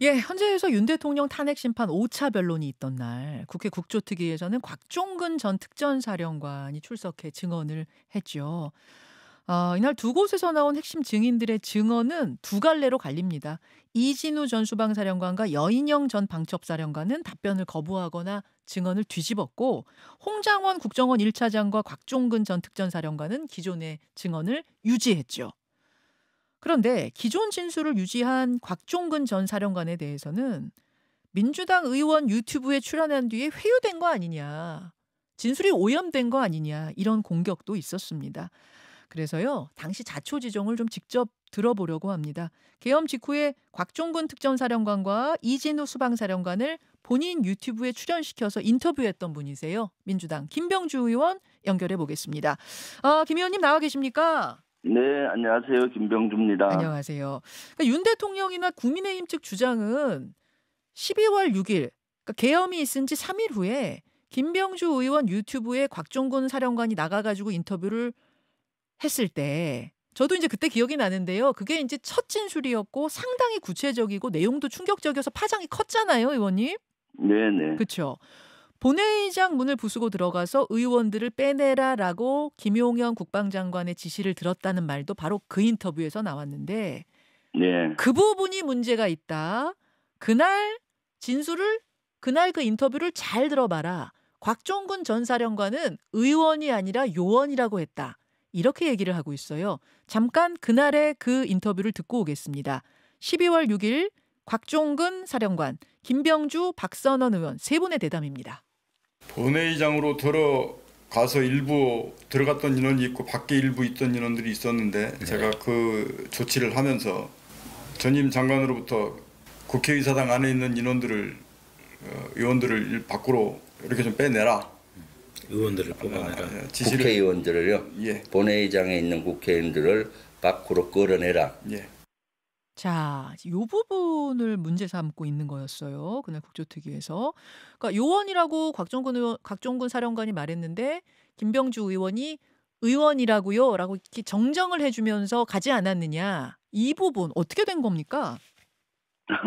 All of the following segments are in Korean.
예, 헌재에서 윤 대통령 탄핵 심판 5차 변론이 있던 날 국회 국조특위에서는 곽종근 전 특전사령관이 출석해 증언을 했죠. 이날 두 곳에서 나온 핵심 증인들의 증언은 두 갈래로 갈립니다. 이진우 전 수방사령관과 여인영 전 방첩사령관은 답변을 거부하거나 증언을 뒤집었고, 홍장원 국정원 1차장과 곽종근 전 특전사령관은 기존의 증언을 유지했죠. 그런데 기존 진술을 유지한 곽종근 전 사령관에 대해서는 민주당 의원 유튜브에 출연한 뒤에 회유된 거 아니냐, 진술이 오염된 거 아니냐, 이런 공격도 있었습니다. 그래서요, 당시 자초지종을 좀 직접 들어보려고 합니다. 계엄 직후에 곽종근 특전사령관과 이진우 수방사령관을 본인 유튜브에 출연시켜서 인터뷰했던 분이세요. 민주당 김병주 의원 연결해 보겠습니다. 김 의원님 나와 계십니까? 네, 안녕하세요. 김병주입니다. 안녕하세요. 그러니까 윤 대통령이나 국민의힘 측 주장은 12월 6일, 그러니까 계엄이 있은 지 3일 후에 김병주 의원 유튜브에 곽종근 사령관이 나가가지고 인터뷰를 했을 때, 저도 이제 그때 기억이 나는데요. 그게 이제 첫 진술이었고 상당히 구체적이고 내용도 충격적이어서 파장이 컸잖아요, 의원님. 네네. 그렇죠. 본회의장 문을 부수고 들어가서 의원들을 빼내라라고 김용현 국방장관의 지시를 들었다는 말도 바로 그 인터뷰에서 나왔는데, 네. 그 부분이 문제가 있다. 그날 그 인터뷰를 잘 들어봐라. 곽종근 전 사령관은 의원이 아니라 요원이라고 했다. 이렇게 얘기를 하고 있어요. 잠깐 그날의 그 인터뷰를 듣고 오겠습니다. 12월 6일 곽종근 사령관, 김병주, 박선원 의원 세 분의 대담입니다. 본회의장으로 들어가서 일부 들어갔던 인원이 있고 밖에 일부 있던 인원들이 있었는데, 네. 제가 그 조치를 하면서 전임 장관으로부터 국회의사당 안에 있는 의원들을 밖으로 이렇게 좀 빼내라. 의원들을 뽑아내라. 지시를, 국회의원들을요? 예. 본회의장에 있는 국회의원들을 밖으로 끌어내라. 예. 자, 이 부분을 문제 삼고 있는 거였어요. 그날 국조특위에서. 그러니까 요원이라고 곽종근 사령관이 말했는데 김병주 의원이 의원이라고요? 라고 이렇게 정정을 해주면서 가지 않았느냐. 이 부분 어떻게 된 겁니까? 네.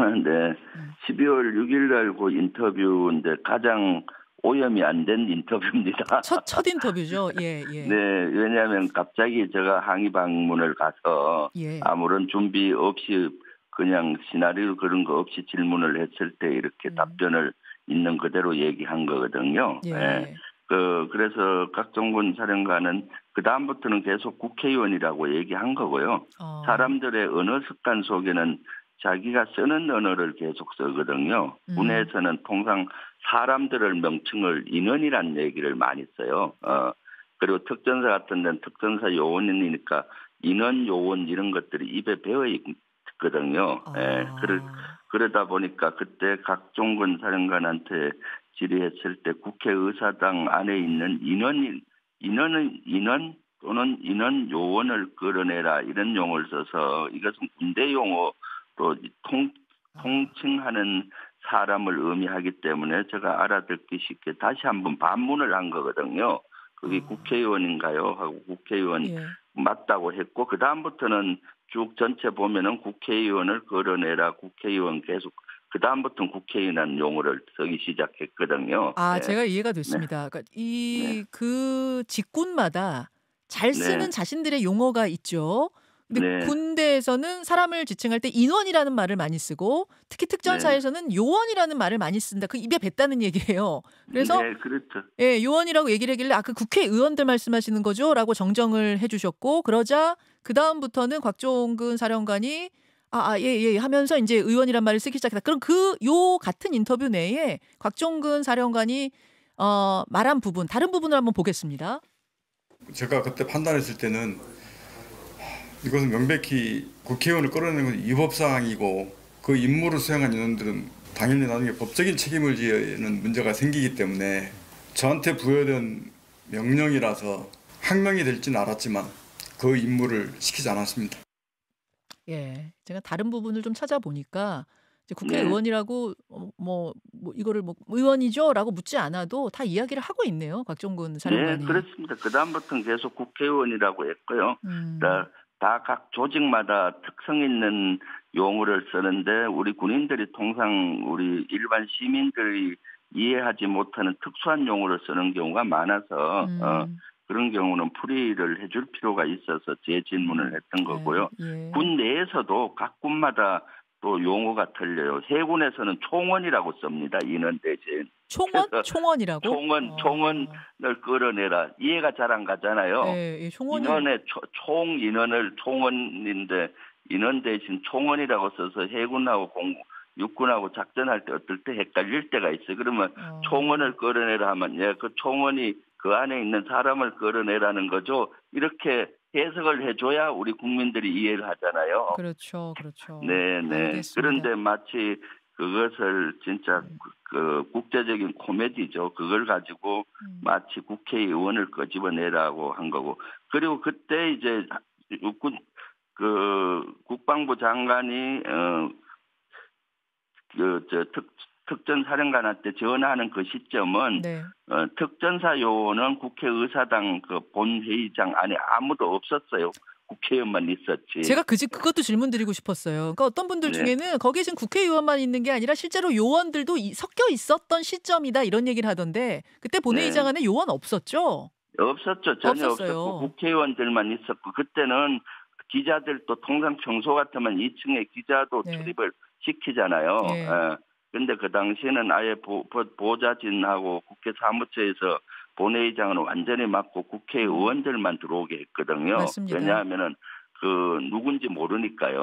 12월 6일 날 그 인터뷰인데 가장 오염이 안 된 인터뷰입니다. 첫 인터뷰죠. 예, 예. 네, 왜냐하면 갑자기 제가 항의 방문을 가서 예. 아무런 준비 없이 그냥 시나리오 그런 거 없이 질문을 했을 때 이렇게 답변을 있는 그대로 얘기한 거거든요. 예. 네. 그래서 곽종근 사령관은 그 다음부터는 계속 국회의원이라고 얘기한 거고요. 사람들의 언어 습관 속에는 자기가 쓰는 언어를 계속 쓰거든요. 군에서는 통상 사람들을 명칭을 인원이란 얘기를 많이 써요. 그리고 특전사 같은 데는 특전사 요원이니까 인원 요원 이런 것들이 입에 배어 있거든요. 예, 그러다 보니까 그때 곽종근 사령관한테 질의했을 때 국회의사당 안에 있는 인원 또는 인원 요원을 끌어내라 이런 용어를 써서, 이것은 군대 용어로 통칭하는 사람을 의미하기 때문에 제가 알아듣기 쉽게 다시 한번 반문을 한 거거든요. 그게 국회의원인가요? 하고 국회의원 예. 맞다고 했고, 그 다음부터는 쭉 전체 보면은 국회의원을 끌어내라, 국회의원 계속, 그 다음부터는 국회의원이라는 용어를 쓰기 시작했거든요. 네. 네. 제가 이해가 됐습니다. 그러니까 그 직군마다 잘 쓰는 자신들의 용어가 있죠. 근데 군대에서는 사람을 지칭할 때 인원이라는 말을 많이 쓰고, 특히 특전사에서는 요원이라는 말을 많이 쓴다. 그 입에 뱉다는 얘기예요. 그래서 그렇죠. 예, 요원이라고 얘기를 하길래 그 국회의원들 말씀하시는 거죠? 라고 정정을 해주셨고, 그러자 그 다음부터는 곽종근 사령관이 예 하면서 이제 의원이란 말을 쓰기 시작했다. 그럼 요 같은 인터뷰 내에 곽종근 사령관이 말한 부분, 다른 부분을 한번 보겠습니다. 제가 그때 판단했을 때는 이것은 명백히 국회의원을 끌어내는 건 위법사항이고, 그 임무를 수행한 인원들은 당연히 나중에 법적인 책임을 지는 문제가 생기기 때문에 저한테 부여된 명령이라서 항명이 될지는 알았지만 그 임무를 시키지 않았습니다. 예, 제가 다른 부분을 좀 찾아보니까 이제 국회의원이라고 이거를 의원이죠라고 묻지 않아도 다 이야기를 하고 있네요. 곽종근 사령관이. 네, 그렇습니다. 그 다음부터는 계속 국회의원이라고 했고요. 다 각 조직마다 특성 있는 용어를 쓰는데 우리 군인들이 통상 우리 일반 시민들이 이해하지 못하는 특수한 용어를 쓰는 경우가 많아서 그런 경우는 풀이를 해줄 필요가 있어서 제 질문을 했던 거고요. 예. 군 내에서도 각 군마다 또 용어가 틀려요. 해군에서는 총원이라고 씁니다. 인원 대신. 총원이라고? 총원을 끌어내라. 이해가 잘 안 가잖아요. 예, 총원이... 인원의 총 인원을 총원인데 인원 대신 총원이라고 써서 해군하고 육군하고 작전할 때 어떨 때 헷갈릴 때가 있어요. 그러면 총원을 끌어내라 하면 그 총원이 그 안에 있는 사람을 끌어내라는 거죠. 이렇게 해석을 해줘야 우리 국민들이 이해를 하잖아요. 그렇죠. 네. 알겠습니다. 그런데 마치 그것을 진짜 그 국제적인 코미디죠. 그걸 가지고 마치 국회의원을 끄집어내라고 한 거고. 그리고 그때 이제 육군 국방부 장관이 특전사령관한테 전화하는 그 시점은 특전사 요원은 국회의사당 그 본회의장 안에 아무도 없었어요. 국회의원만 있었지. 제가 그것도 질문 드리고 싶었어요. 그러니까 어떤 분들 중에는 거기에 지금 국회의원만 있는 게 아니라 실제로 요원들도 섞여 있었던 시점이다 이런 얘기를 하던데 그때 본회의장 안에 요원 없었죠? 없었죠. 전혀 없었고 국회의원들만 있었고 그때는 기자들도 통상 평소 같으면 2층에 기자도 출입을 시키잖아요. 그런데 그 당시에는 아예 보좌진하고 국회 사무처에서 본회의장은 완전히 막고 국회의원들만 들어오게 했거든요. 맞습니다. 왜냐하면은 누군지 모르니까요.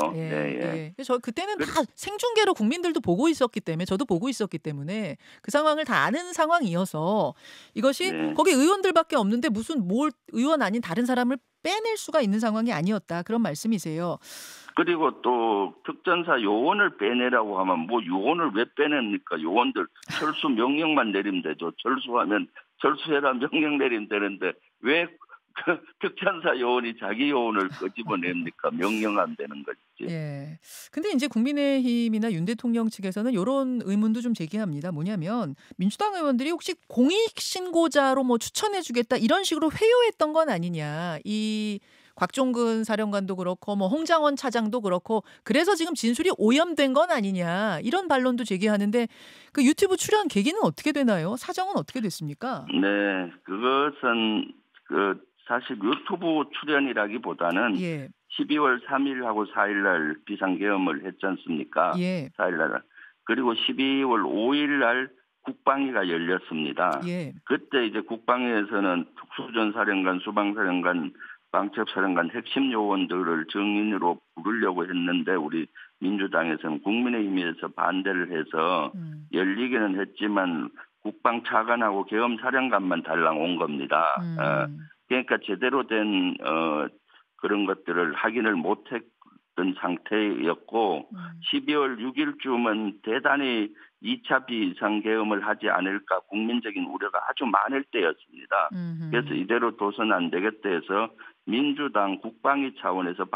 저 그때는 다 생중계로 국민들도 보고 있었기 때문에 저도 보고 있었기 때문에 그 상황을 다 아는 상황이어서 이것이 거기 의원들밖에 없는데 무슨 의원 아닌 다른 사람을 빼낼 수가 있는 상황이 아니었다. 그런 말씀이세요. 그리고 또 특전사 요원을 빼내라고 하면 뭐 요원을 왜 빼냅니까? 요원들 철수 명령만 내리면 되죠. 철수해라 명령 내리면 되는데 왜 특전사 요원이 자기 요원을 끄집어냅니까? 명령하면 되는 거지. 예. 근데 이제 국민의힘이나 윤 대통령 측에서는 이런 의문도 좀 제기합니다. 뭐냐면 민주당 의원들이 혹시 공익신고자로 뭐 추천해주겠다 이런 식으로 회유했던 건 아니냐. 이 곽종근 사령관도 그렇고 뭐 홍장원 차장도 그렇고 그래서 지금 진술이 오염된 건 아니냐 이런 반론도 제기하는데 그 유튜브 출연 계기는 어떻게 되나요? 사정은 어떻게 됐습니까? 네, 그것은 사실 유튜브 출연이라기보다는 12월 3일하고 4일 날 비상계엄을 했지 않습니까? 4일 날. 그리고 12월 5일 날 국방위가 열렸습니다. 그때 이제 국방위에서는 특수전사령관, 수방사령관, 방첩사령관 핵심 요원들을 증인으로 부르려고 했는데 우리 민주당에서는 국민의힘에서 반대를 해서 열리기는 했지만 국방차관하고 계엄사령관만 달랑 온 겁니다. 그러니까 제대로 된 그런 것들을 확인을 못했던 상태였고 12월 6일쯤은 대단히 2차 비상계엄을 하지 않을까 국민적인 우려가 아주 많을 때였습니다. 그래서 이대로 둬서는 안 되겠다 해서 민주당 국방위 차원에서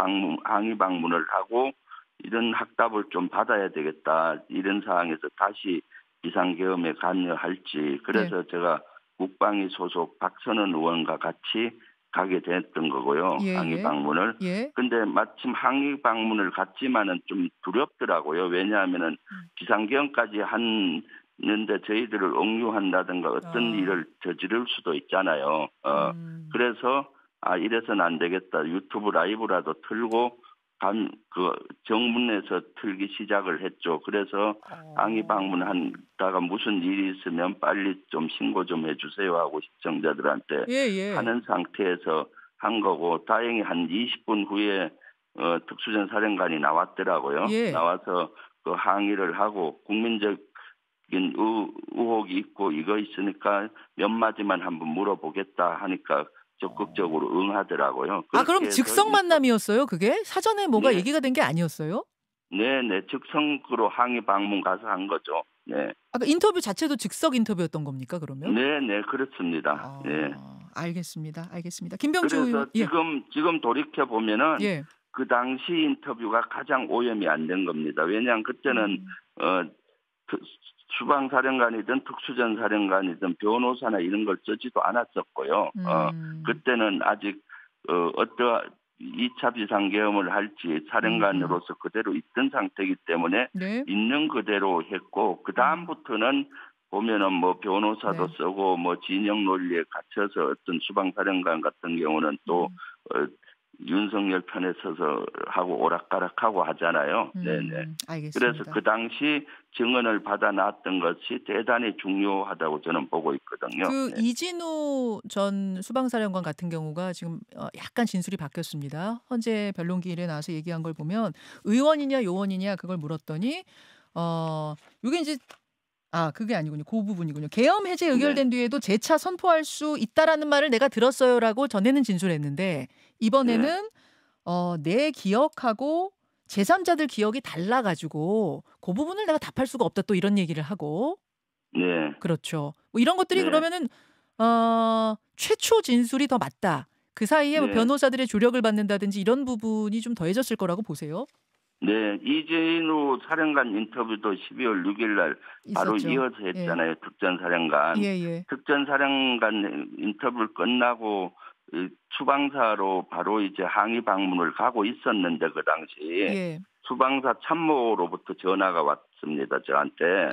항의 방문을 하고 이런 확답을 좀 받아야 되겠다. 이런 상황에서 다시 비상계엄에 관여할지. 그래서 제가 국방위 소속 박선원 의원과 같이 가게 됐던 거고요. 항의 방문을. 근데 마침 항의 방문을 갔지만은 좀 두렵더라고요. 왜냐하면은 비상계엄까지 했는데 저희들을 억류한다든가 어떤 일을 저지를 수도 있잖아요. 그래서 이래서는 안 되겠다. 유튜브 라이브라도 틀고 정문에서 틀기 시작을 했죠. 그래서 항의 방문한다가 무슨 일이 있으면 빨리 좀 신고 좀 해주세요 하고 시청자들한테 하는 상태에서 한 거고 다행히 한 20분 후에 특수전 사령관이 나왔더라고요. 나와서 그 항의를 하고 국민적인 의혹이 있고 이거 있으니까 몇 마디만 한번 물어보겠다 하니까 적극적으로 응하더라고요. 그럼 즉석 만남이었어요? 그게? 사전에 뭐가 얘기가 된 게 아니었어요? 네. 즉석으로 항의 방문 가서 한 거죠. 네. 아까 인터뷰 자체도 즉석 인터뷰였던 겁니까, 그러면? 네, 그렇습니다. 알겠습니다. 김병주 의원. 그래서 지금 돌이켜 보면은 그 당시 인터뷰가 가장 오염이 안 된 겁니다. 왜냐하면 그때는 수방사령관이든 특수전사령관이든 변호사나 이런 걸 쓰지도 않았었고요. 그때는 아직 2차 비상계엄을 할지 사령관으로서 그대로 있던 상태이기 때문에 네. 있는 그대로 했고 그 다음부터는 보면은 뭐 변호사도 네. 쓰고 뭐 진영 논리에 갇혀서 어떤 수방사령관 같은 경우는 또 윤석열 편에 서서 하고 오락가락하고 하잖아요. 네네. 알겠습니다. 그래서 그 당시 증언을 받아 놨던 것이 대단히 중요하다고 저는 보고 있거든요. 그 네. 이진우 전 수방사령관 같은 경우가 지금 약간 진술이 바뀌었습니다. 헌재 변론기일에 나와서 얘기한 걸 보면 의원이냐 요원이냐 그걸 물었더니 이게 이제 그게 아니군요. 그 부분이군요. 계엄 해제 의결된 뒤에도 재차 선포할 수 있다라는 말을 내가 들었어요라고 전에는 진술했는데 이번에는 내 기억하고 제3자들 기억이 달라가지고 그 부분을 내가 답할 수가 없다 또 이런 얘기를 하고 네. 그렇죠. 뭐 이런 것들이 네. 그러면은 최초 진술이 더 맞다. 그 사이에 뭐 네. 변호사들의 조력을 받는다든지 이런 부분이 좀 더해졌을 거라고 보세요. 네, 이진우 사령관 인터뷰도 12월 6일 날 바로 있었죠. 이어서 했잖아요. 특전사령관. 예. 특전사령관 인터뷰를 끝나고 수방사로 바로 이제 항의 방문을 가고 있었는데 그 당시 예. 수방사 참모로부터 전화가 왔습니다. 저한테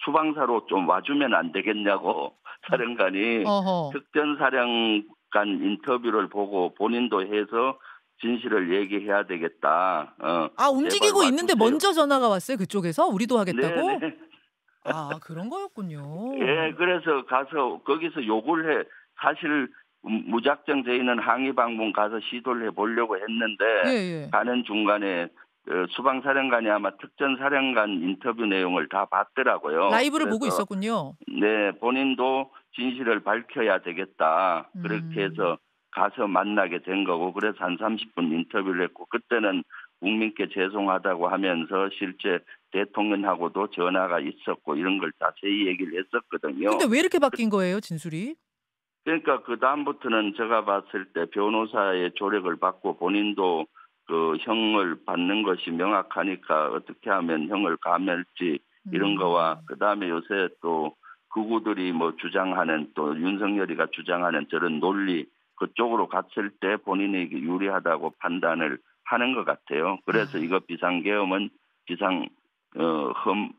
수방사로 좀 와주면 안 되겠냐고 사령관이 특전사령관 인터뷰를 보고 본인도 해서 진실을 얘기해야 되겠다. 움직이고 있는데 먼저 전화가 왔어요. 그쪽에서 우리도 하겠다고? 네네. 그런 거였군요. 예, 그래서 가서 거기서 욕을 해. 사실 무작정 저희는 항의 방문 가서 시도를 해보려고 했는데 예. 가는 중간에 수방사령관이 아마 특전사령관 인터뷰 내용을 다 봤더라고요. 라이브를 보고 있었군요. 네, 본인도 진실을 밝혀야 되겠다. 그렇게 해서 가서 만나게 된 거고 그래서 한 30분 인터뷰를 했고 그때는 국민께 죄송하다고 하면서 실제 대통령하고도 전화가 있었고 이런 걸 자세히 얘기를 했었거든요. 근데 왜 이렇게 바뀐 거예요, 진술이? 그러니까 그 다음부터는 제가 봤을 때 변호사의 조력을 받고 본인도 그 형을 받는 것이 명확하니까 어떻게 하면 형을 감할지 이런 거와 그 다음에 요새 또 극우들이 뭐 주장하는 또 윤석열이가 주장하는 저런 논리 그쪽으로 갔을 때 본인에게 유리하다고 판단을 하는 것 같아요. 그래서 이거 비상계엄은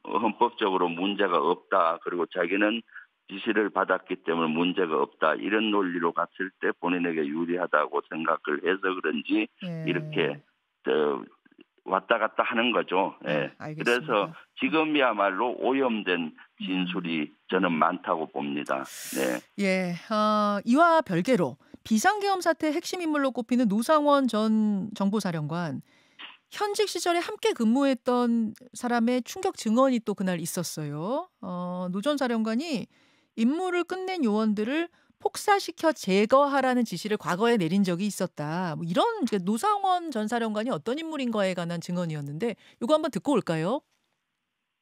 헌법적으로 문제가 없다. 그리고 자기는 지시를 받았기 때문에 문제가 없다. 이런 논리로 갔을 때 본인에게 유리하다고 생각을 해서 그런지 이렇게 왔다 갔다 하는 거죠. 예. 그래서 지금이야말로 오염된 진술이 저는 많다고 봅니다. 네. 예. 이와 별개로 비상계엄 사태의 핵심 인물로 꼽히는 노상원 전 정보사령관 현직 시절에 함께 근무했던 사람의 충격 증언이 또 그날 있었어요. 노 전 사령관이 임무를 끝낸 요원들을 폭사시켜 제거하라는 지시를 과거에 내린 적이 있었다. 뭐 이런 노상원 전 사령관이 어떤 인물인가에 관한 증언이었는데 이거 한번 듣고 올까요?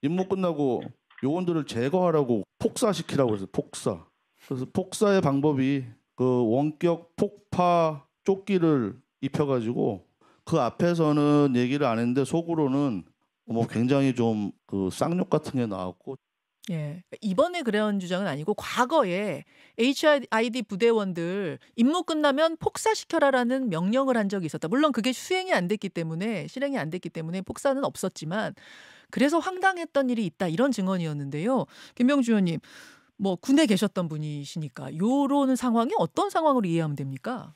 임무 끝나고 요원들을 제거하라고 폭사시키라고 해서 폭사. 그래서 폭사의 방법이 그 원격 폭파 조끼를 입혀가지고 그 앞에서는 얘기를 안 했는데 속으로는 뭐 굉장히 좀 그 쌍욕 같은 게 나왔고. 예, 이번에 그런 주장은 아니고 과거에 HID 부대원들 임무 끝나면 폭사시켜라라는 명령을 한 적이 있었다. 물론 그게 실행이 안 됐기 때문에 폭사는 없었지만 그래서 황당했던 일이 있다. 이런 증언이었는데요. 김병주 의원님, 뭐 군에 계셨던 분이시니까 요런 상황이 어떤 상황으로 이해하면 됩니까?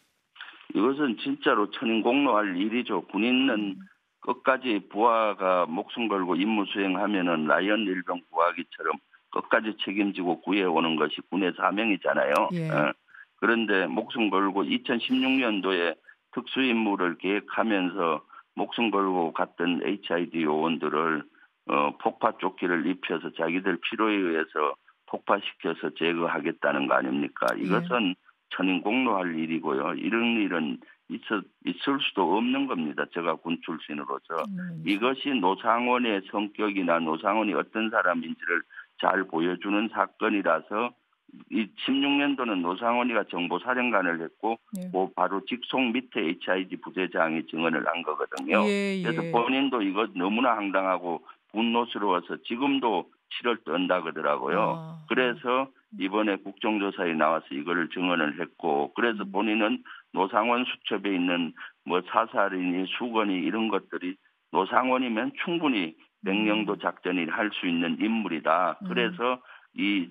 이것은 진짜로 천인공노할 일이죠. 군인은 끝까지 부하가 목숨 걸고 임무 수행하면은 라이언 일병 구하기처럼 끝까지 책임지고 구해오는 것이 군의 사명이잖아요. 예. 그런데 목숨 걸고 2016년도에 특수임무를 계획하면서 목숨 걸고 갔던 HID 요원들을 폭파 조끼를 입혀서 자기들 필요에 의해서 폭파시켜서 제거하겠다는 거 아닙니까? 이것은 천인공노할 일이고요. 이런 일은 있을 수도 없는 겁니다. 제가 군 출신으로서. 이것이 노상원의 성격이나 노상원이 어떤 사람인지를 잘 보여주는 사건이라서 이 16년도는 노상원이가 정보사령관을 했고 그 바로 직속 밑에 HID 부대장이 증언을 한 거거든요. 그래서 본인도 이거 너무나 황당하고 분노스러워서 지금도 치를 떤다 그러더라고요. 그래서 이번에 국정조사에 나와서 이거를 증언을 했고 그래서 본인은 노상원 수첩에 있는 뭐 사살이니 수건이 이런 것들이 노상원이면 충분히 백령도 작전을 할 수 있는 인물이다. 그래서 이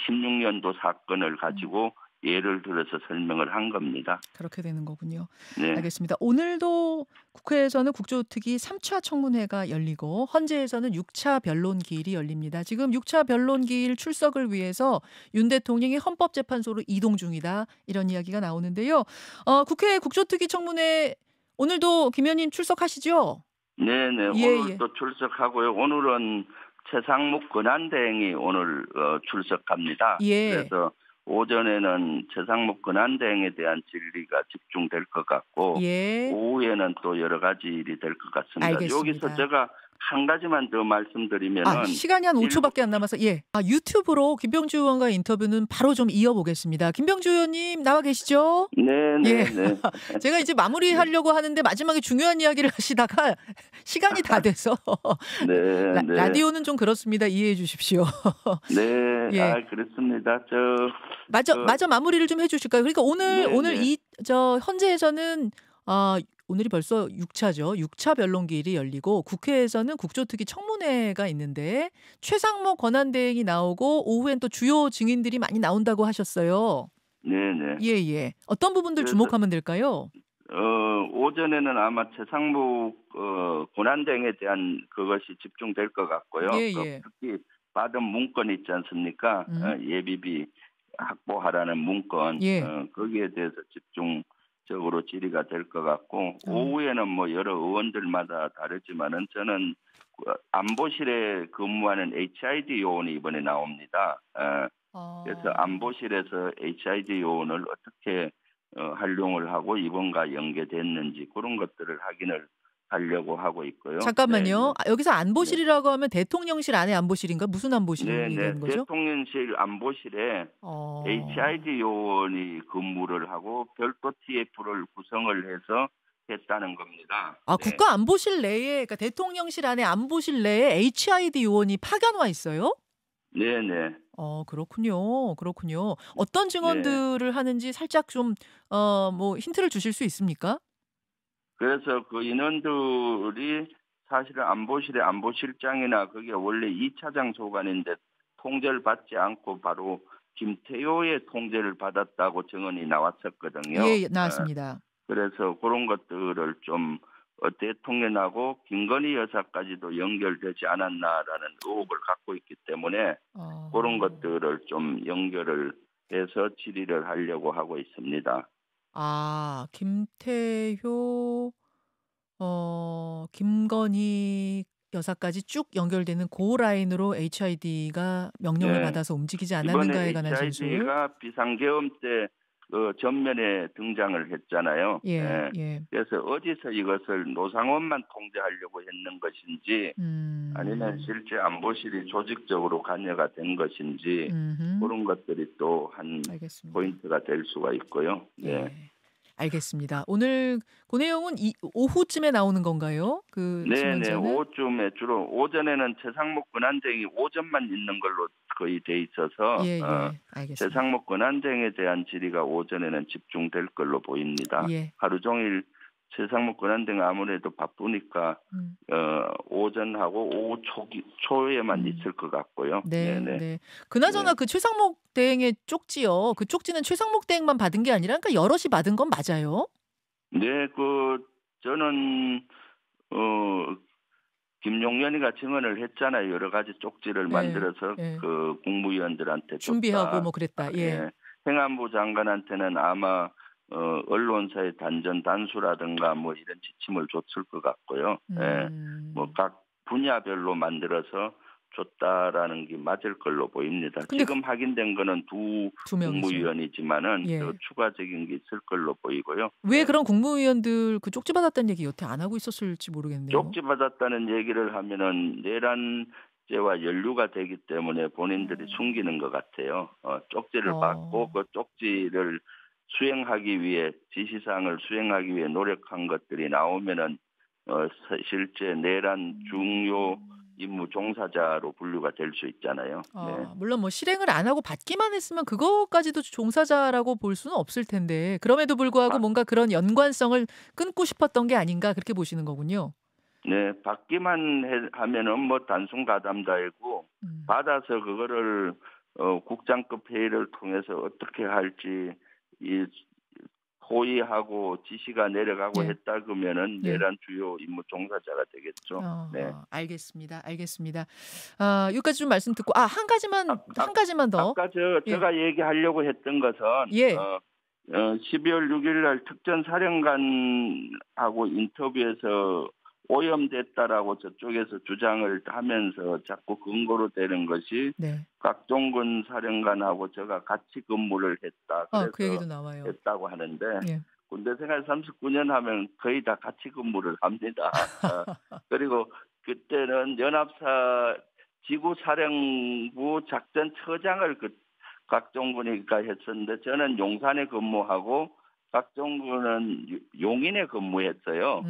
16년도 사건을 가지고 예를 들어서 설명을 한 겁니다. 그렇게 되는 거군요. 네. 알겠습니다. 오늘도 국회에서는 국조특위 3차 청문회가 열리고 헌재에서는 6차 변론기일이 열립니다. 지금 6차 변론기일 출석을 위해서 윤 대통령이 헌법재판소로 이동 중이다. 이런 이야기가 나오는데요. 국회 국조특위 청문회 오늘도 김 의원님 출석하시죠? 네네. 예, 오늘도 출석하고요. 오늘은 최상목 권한대행이 오늘 출석합니다. 예. 그래서 오전에는 최상목 권한대행에 대한 질의가 집중될 것 같고 예. 오후에는 또 여러 가지 일이 될 것 같습니다. 알겠습니다. 여기서 제가 한 가지만 더 말씀드리면은 시간이 한 5초밖에 안 남아서 유튜브로 김병주 의원과의 인터뷰는 바로 좀 이어보겠습니다. 김병주 의원님 나와 계시죠? 네. 제가 이제 마무리하려고 하는데 마지막에 중요한 이야기를 하시다가 시간이 다 돼서 네. 라디오는 좀 그렇습니다. 이해해 주십시오. 네. 예. 그렇습니다. 마저 마무리를 좀 해주실까요? 그러니까 오늘 헌재에서는 오늘이 벌써 6차죠. 6차 변론기일이 열리고 국회에서는 국조특위 청문회가 있는데 최상목 권한대행이 나오고 오후엔 또 주요 증인들이 많이 나온다고 하셨어요. 네네. 예. 어떤 부분들 주목하면 될까요? 오전에는 아마 최상목 권한대행에 대한 그것이 집중될 것 같고요. 예. 특히 받은 문건 있지 않습니까? 예비비 확보하라는 문건. 예. 거기에 대해서 집중적으로 질의가 될 것 같고 오후에는 뭐 여러 의원들마다 다르지만은 저는 안보실에 근무하는 HID 요원이 이번에 나옵니다. 그래서 안보실에서 HID 요원을 어떻게 활용을 하고 이번과 연계됐는지 그런 것들을 확인을 하려고 하고 있고요. 잠깐만요. 여기서 안보실이라고 하면 대통령실 안에 안보실인가? 무슨 안보실이 되는 거죠? 대통령실 안보실에 HID 요원이 근무를 하고 별도 TF를 구성을 해서 했다는 겁니다. 국가안보실 내에, 그러니까 대통령실 안에 안보실 내에 HID 요원이 파견 와 있어요? 네네. 그렇군요. 어떤 증언들을 하는지 살짝 좀 힌트를 주실 수 있습니까? 그래서 그 인원들이 사실은 안보실의 안보실장이나 그게 원래 2차장 소관인데 통제를 받지 않고 바로 김태효의 통제를 받았다고 증언이 나왔었거든요. 예, 나왔습니다. 그래서 그런 것들을 좀 대통령하고 김건희 여사까지도 연결되지 않았나라는 의혹을 갖고 있기 때문에 그런 것들을 좀 연결을 해서 질의를 하려고 하고 있습니다. 김태효, 김건희 여사까지 쭉 연결되는 그 라인으로 HID가 명령을 받아서 움직이지 않았는가에 관한 진술. 이번에 HID가 비상계엄 때 전면에 등장을 했잖아요. 예. 그래서 어디서 이것을 노상원만 통제하려고 했는 것인지 아니면 실제 안보실이 조직적으로 관여가 된 것인지 그런 것들이 또 한 포인트가 될 수가 있고요. 네. 알겠습니다. 오늘 그 내용은 오후쯤에 나오는 건가요? 네네. 오후쯤에 주로 오전에는 최상목 권한대행이 오전만 있는 걸로 거의 돼 있어서 알겠습니다. 최상목 권한대행에 대한 질의가 오전에는 집중될 걸로 보입니다. 하루 종일 최상목 권한대행 아무래도 바쁘니까 오전하고 오후 초에만 있을 것 같고요. 네. 그나저나 그 최상목 대행의 쪽지요. 그 쪽지는 최상목 대행만 받은 게 아니라 그러니까 여럿이 받은 건 맞아요? 네, 저는 김용현이가 증언을 했잖아요. 여러 가지 쪽지를 만들어서 그 국무위원들한테 준비하고 줬다. 뭐 그랬다. 행안부 장관한테는 아마 언론사의 단수라든가 뭐 이런 지침을 줬을 것 같고요. 뭐 각 분야별로 만들어서 줬다라는 게 맞을 걸로 보입니다. 지금 확인된 거는 두 국무위원이지만은 더 추가적인 게 있을 걸로 보이고요. 왜 그런 국무위원들 그 쪽지 받았다는 얘기 여태 안 하고 있었을지 모르겠네요. 쪽지 받았다는 얘기를 하면은 내란죄와 연루가 되기 때문에 본인들이 숨기는 것 같아요. 쪽지를 받고 그 쪽지를 수행하기 위해 지시사항을 수행하기 위해 노력한 것들이 나오면은 실제 내란 중요 임무 종사자로 분류가 될 수 있잖아요. 네. 물론 뭐 실행을 안 하고 받기만 했으면 그것까지도 종사자라고 볼 수는 없을 텐데 그럼에도 불구하고 뭔가 그런 연관성을 끊고 싶었던 게 아닌가 그렇게 보시는 거군요. 네, 받기만 하면은 뭐 단순 가담자이고 받아서 그거를 국장급 회의를 통해서 어떻게 할지 호의하고 지시가 내려가고 했다 그러면은 내란 주요 임무 종사자가 되겠죠. 네, 알겠습니다. 여기까지 좀 말씀 듣고 한 가지만 더. 아까 제가 얘기하려고 했던 것은 12월 6일 날 특전사령관하고 인터뷰에서 오염됐다라고 저쪽에서 주장을 하면서 자꾸 근거로 되는 것이 곽종근 사령관하고 제가 같이 근무를 했다. 그래서 그 얘기도 나와요. 했다고 하는데 군대 생활 39년 하면 거의 다 같이 근무를 합니다. 그리고 그때는 연합사 지구사령부 작전처장을 곽종근이가 했었는데 저는 용산에 근무하고 곽종근은 용인에 근무했어요.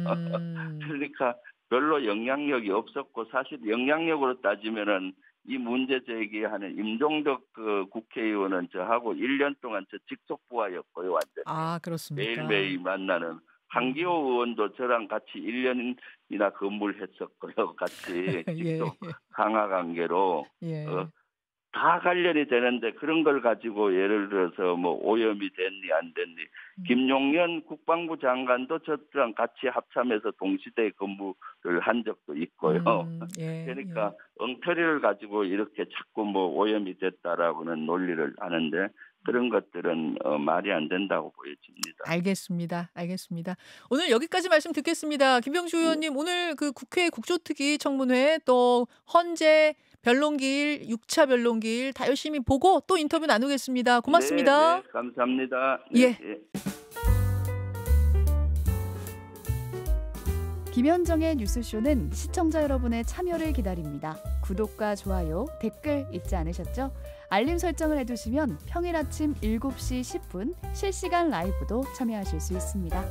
그러니까 별로 영향력이 없었고 사실 영향력으로 따지면은 이 문제 제기하는 임종덕 국회의원은 저하고 1년 동안 저 직속부하였고요, 완전. 그렇습니까? 매일매일 만나는 한기호 의원도 저랑 같이 1년이나 근무를 했었고요, 같이 직속 강화 관계로. 다 관련이 되는데 그런 걸 가지고 예를 들어서 뭐 오염이 됐니 안 됐니 김용현 국방부 장관도 저랑 같이 합참해서 동시대에 근무를 한 적도 있고요. 그러니까 엉터리를 가지고 이렇게 자꾸 뭐 오염이 됐다라고는 논리를 하는데 그런 것들은 말이 안 된다고 보여집니다. 알겠습니다. 오늘 여기까지 말씀 듣겠습니다. 김병주 의원님 오늘 그 국회 국조특위 청문회 또 헌재 변론기일 6차 변론기일 다 열심히 보고 또 인터뷰 나누겠습니다. 고맙습니다. 네, 감사합니다. 김현정의 뉴스쇼는 시청자 여러분의 참여를 기다립니다. 구독과 좋아요, 댓글 잊지 않으셨죠? 알림 설정을 해두시면 평일 아침 7시 10분 실시간 라이브도 참여하실 수 있습니다.